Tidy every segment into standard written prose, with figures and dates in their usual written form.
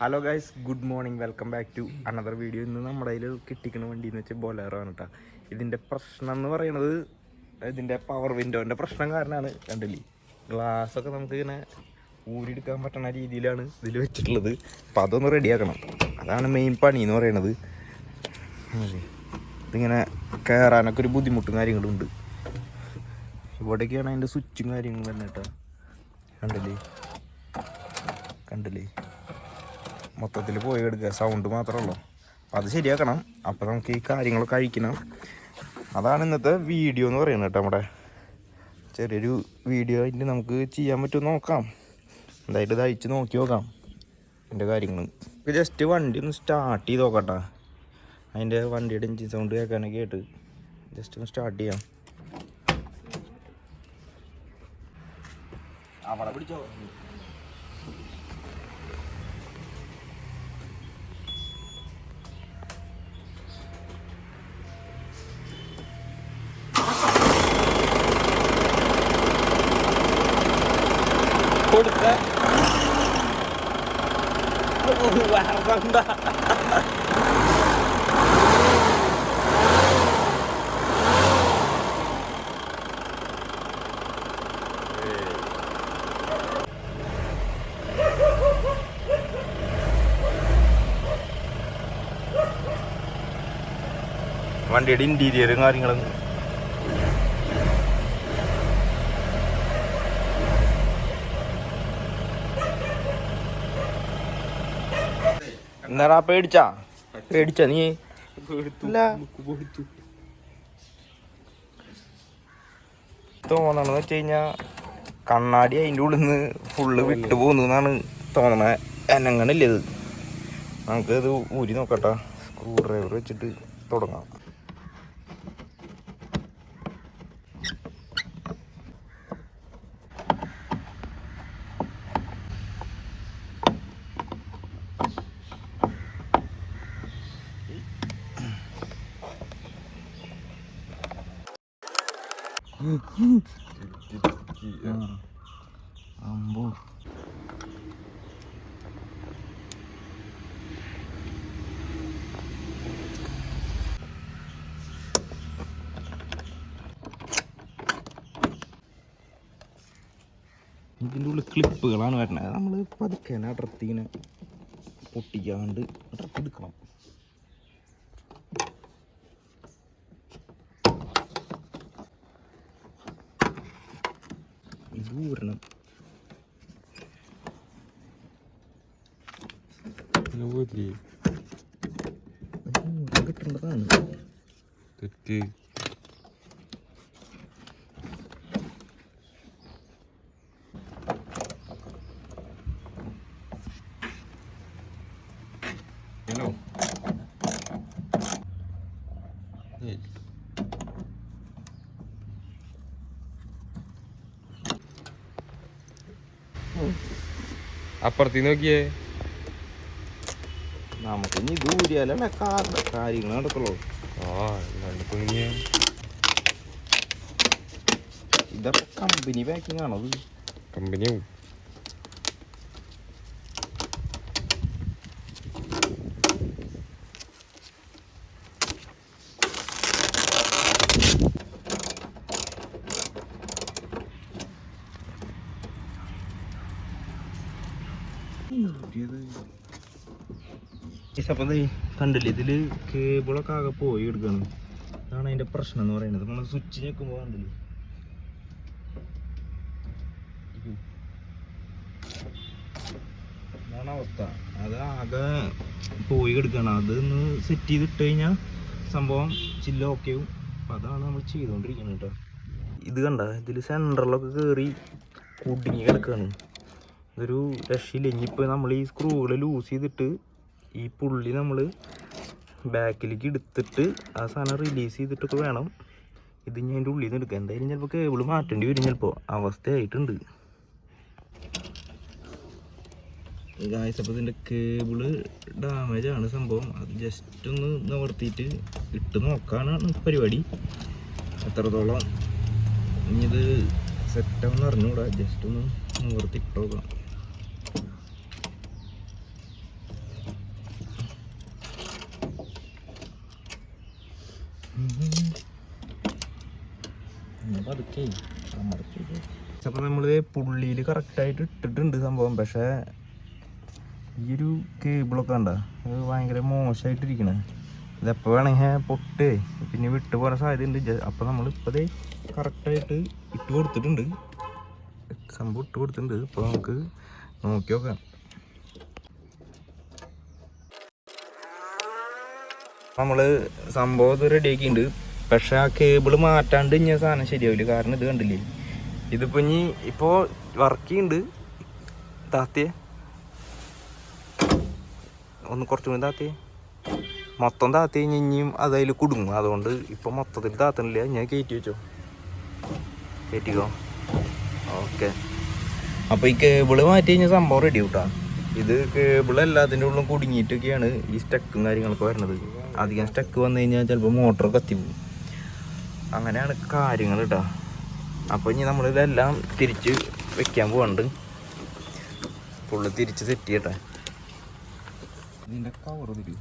Hello guys, good morning. Welcome back to another video. ഇന്ന് നമ്മുടെ കയ്യിൽ കിട്ടിക്കുന്ന വണ്ടി എന്ന് വെച്ചാൽ ബൊലേറോ ആണ് കേട്ടോ. ഇതിൻ്റെ പ്രശ്നം എന്ന് പറയുന്നത് ഇതിൻ്റെ പവർ വിൻഡോൻ്റെ പ്രശ്നം കാരണമാണ്. കണ്ടില്ലേ, ഗ്ലാസ്സൊക്കെ നമുക്ക് ഇങ്ങനെ ഊരിയെടുക്കാൻ പറ്റുന്ന രീതിയിലാണ് ഇതിൽ വെച്ചിട്ടുള്ളത്. അപ്പോൾ അതൊന്ന് റെഡിയാക്കണം. അതാണ് മെയിൻ പണി എന്ന് പറയുന്നത്. ഇതിങ്ങനെ കയറാനൊക്കെ ഒരു ബുദ്ധിമുട്ടും കാര്യങ്ങളും ഉണ്ട്. ഇവിടേക്കാണ് അതിൻ്റെ സ്വിച്ചും കാര്യങ്ങളും തന്നെ കേട്ടോ. കണ്ടില്ലേ മൊത്തത്തിൽ പോയി എടുക്കുക, സൗണ്ട് മാത്രമല്ലോ. അപ്പം അത് ശരിയാക്കണം. അപ്പം നമുക്ക് ഈ കാര്യങ്ങളൊക്കെ കഴിക്കണം. അതാണ് ഇന്നത്തെ വീഡിയോ എന്ന് പറയുന്നത് കേട്ടോ. നമ്മുടെ ചെറിയൊരു വീഡിയോ ആയിട്ട് നമുക്ക് ചെയ്യാൻ പറ്റുമോ നോക്കാം. എന്തായാലും ഇത് അയച്ച് നോക്കി നോക്കാം എൻ്റെ കാര്യങ്ങൾ. ജസ്റ്റ് വണ്ടി ഒന്ന് സ്റ്റാർട്ട് ചെയ്ത് നോക്കട്ടെ. അതിൻ്റെ വണ്ടിയുടെ എൻജിൻ സൗണ്ട് കേൾക്കാനൊക്കെ ആയിട്ട് ജസ്റ്റ് ഒന്ന് സ്റ്റാർട്ട് ചെയ്യാം. അവിടെ പിടിച്ചോ. കൊടുക്ക വേണ്ട. വണ്ടിയുടെ ഇന്റീരിയറും കാര്യങ്ങളും എന്താ പേടിച്ചാ നീ? തോന്നണെന്ന് വെച്ച് കഴിഞ്ഞാ കണ്ണാടി അതിൻ്റെ ഉള്ളിൽ നിന്ന് ഫുള്ള് വിട്ടു പോകുന്നു എന്നാണ് തോന്നണേ. എനങ്ങണില്ല ഇത്. നമുക്ക് ഇത് ഊരി നോക്കട്ടെ. സ്ക്രൂ ഡ്രൈവർ വെച്ചിട്ട് തുടങ്ങാം. അമ്പോ ഇതിൻ്റെ ഉള്ളിൽ ക്ലിപ്പുകളാണ് വരുന്നത്. നമ്മൾ പതുക്കെ അടർത്തിങ്ങനെ പൊട്ടിക്കാണ്ട് അടർത്തിയെടുക്കണം. ഇത് ഊരണം. കിട്ടേണ്ടതാണ്. അപ്പുറത്തേക്ക് നോക്കിയേ. നമുക്ക് ഇനി ദൂരെയല്ലേ കാര്യങ്ങൾ നടക്കുള്ളൂ. ഇതൊക്കെ കമ്പനി പാക്കിംഗ് ആണോ? അത് കമ്പനിയാവും. അപ്പം കണ്ടില്ലേ, ഇതിൽ കേബിളൊക്കെ ആകെ പോയി എടുക്കണം. അതാണ് അതിൻ്റെ പ്രശ്നം എന്ന് പറയുന്നത്. നമ്മൾ സ്വിച്ച് ഞെക്കുമ്പോൾ കണ്ടില്ലേ, അതാണ് അവസ്ഥ. അത് ആകെ പോയി എടുക്കണം. അതൊന്ന് സെറ്റ് ചെയ്തിട്ട് കഴിഞ്ഞാൽ സംഭവം ചില്ല ഓക്കെ ആവും. അപ്പം അതാണ് നമ്മൾ ചെയ്തുകൊണ്ടിരിക്കുന്നത് കേട്ടോ. ഇത് കണ്ട, ഇതിൽ സെൻറ്ററിലൊക്കെ കയറി കുടുങ്ങി കിടക്കുകയാണ്. ഇതൊരു രക്ഷയില്ല. ഇനിയിപ്പോൾ നമ്മൾ ഈ സ്ക്രൂകൾ ലൂസ് ചെയ്തിട്ട് ഈ പുള്ളി നമ്മൾ ബാക്കിലേക്ക് എടുത്തിട്ട് ആ സാധനം റിലീസ് ചെയ്തിട്ടൊക്കെ വേണം ഇത് ഞാൻ അതിൻ്റെ ഉള്ളിൽ നിന്ന് എടുക്കാം. എന്തായാലും ചിലപ്പോൾ കേബിൾ മാറ്റേണ്ടി വരും. ചിലപ്പോൾ അവസ്ഥയായിട്ടുണ്ട് ഗായ്സ്. അപ്പോൾ ഇതിൻ്റെ കേബിള് ഡാമേജാണ് സംഭവം. അത് ജസ്റ്റ് ഒന്ന് നിവർത്തിയിട്ട് ഇട്ട് നോക്കാനാണ് പരിപാടി. എത്രത്തോളം ഇനി ഇത് സെറ്റാണെന്ന് അറിഞ്ഞുകൂടാ. ജസ്റ്റ് ഒന്ന് നിവർത്തി ഇട്ട് നോക്കാം. പതുക്കെ അപ്പോൾ നമ്മൾ പുള്ളിയിൽ കറക്റ്റായിട്ട് ഇട്ടിട്ടുണ്ട് സംഭവം. പക്ഷേ ഈ ഒരു കേബിളൊക്കെ കണ്ട അത് ഭയങ്കര മോശമായിട്ടിരിക്കണേ. ഇതെപ്പോൾ വേണമെങ്കിൽ പൊട്ട് പിന്നെ വിട്ട് പോകാൻ സാധ്യതയുണ്ട്. അപ്പോൾ നമ്മളിപ്പോൾ കറക്റ്റായിട്ട് ഇട്ട് കൊടുത്തിട്ടുണ്ട്, സംഭവം ഇട്ട് കൊടുത്തിട്ടുണ്ട്. ഇപ്പോൾ നമുക്ക് നോക്കി നോക്കാം. നമ്മൾ സംഭവം ഇത് റെഡിയാക്കിയിട്ടുണ്ട്. പക്ഷെ ആ കേബിള് മാറ്റാണ്ട് ഇനി സാധനം ശരിയാവില്ല. കാരണം ഇത് കണ്ടില്ലേ, ഇതിപ്പോൾ ഇനി ഇപ്പോൾ വർക്ക് ചെയ്യുന്നുണ്ട്. താത്തിയെ ഒന്ന് കുറച്ചും കൂടി താത്തിയെ, മൊത്തം താത്തി കഴിഞ്ഞ് ഇനിയും അതതിൽ കുടുങ്ങും. അതുകൊണ്ട് ഇപ്പോൾ മൊത്തത്തിൽ താത്തണില്ല. ഞാൻ കയറ്റി വെച്ചോ, കയറ്റിക്കോ. ഓക്കെ, അപ്പോൾ ഈ കേബിള് മാറ്റി കഴിഞ്ഞാൽ സംഭവം റെഡി ആവട്ടാ. ഇത് കേബിൾ എല്ലാത്തിൻ്റെ ഉള്ളിലും കുടുങ്ങിയിട്ടൊക്കെയാണ് ഈ സ്റ്റക്കും കാര്യങ്ങളൊക്കെ വരുന്നത്. അധികം സ്റ്റക്ക് വന്നു കഴിഞ്ഞാൽ ചിലപ്പോൾ മോട്ടർ കത്തിപ്പോകും. അങ്ങനെയാണ് കാര്യങ്ങൾ കേട്ടോ. അപ്പോൾ ഇനി നമ്മളിതെല്ലാം തിരിച്ച് വെക്കാൻ പോകണ്ട്. ഫുള്ള് തിരിച്ച് സെറ്റ് ചെയ്യട്ടെ. ഇതിൻ്റെ കവർ തരൂ.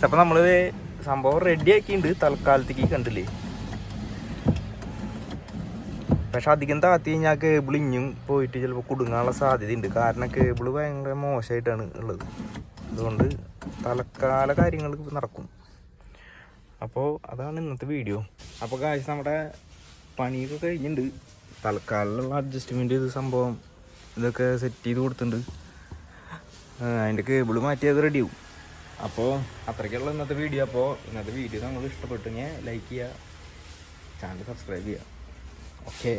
അപ്പോൾ നമ്മൾ സംഭവം റെഡി ആക്കിയിട്ടുണ്ട് തൽക്കാലത്തേക്ക്, കണ്ടില്ലേ. പക്ഷെ അധികം താത്തി കഴിഞ്ഞാൽ കേബിൾ ഇനിയും പോയിട്ട് ചിലപ്പോൾ കുടുങ്ങാനുള്ള സാധ്യതയുണ്ട്. കാരണം കേബിൾ ഭയങ്കര മോശമായിട്ടാണ് ഉള്ളത്. അതുകൊണ്ട് തൽക്കാല കാര്യങ്ങൾ നടക്കും. അപ്പോൾ അതാണ് ഇന്നത്തെ വീഡിയോ. അപ്പോൾ കാശ് നമ്മുടെ പണിയൊക്കെ കഴിഞ്ഞിട്ടുണ്ട്. തൽക്കാലമുള്ള അഡ്ജസ്റ്റ്മെൻറ്റ് ചെയ്ത് സംഭവം ഇതൊക്കെ സെറ്റ് ചെയ്ത് കൊടുത്തിട്ടുണ്ട്. അതിൻ്റെ കേബിൾ മാറ്റിയത് റെഡിയാവും. അപ്പോൾ അത്രയ്ക്കുള്ള ഇന്നത്തെ വീഡിയോ. അപ്പോൾ ഇന്നത്തെ വീഡിയോ നമ്മൾ ഇഷ്ടപ്പെട്ടെങ്കിൽ ലൈക്ക് ചെയ്യുക, ചാനൽ സബ്സ്ക്രൈബ് ചെയ്യുക. ഓക്കെ.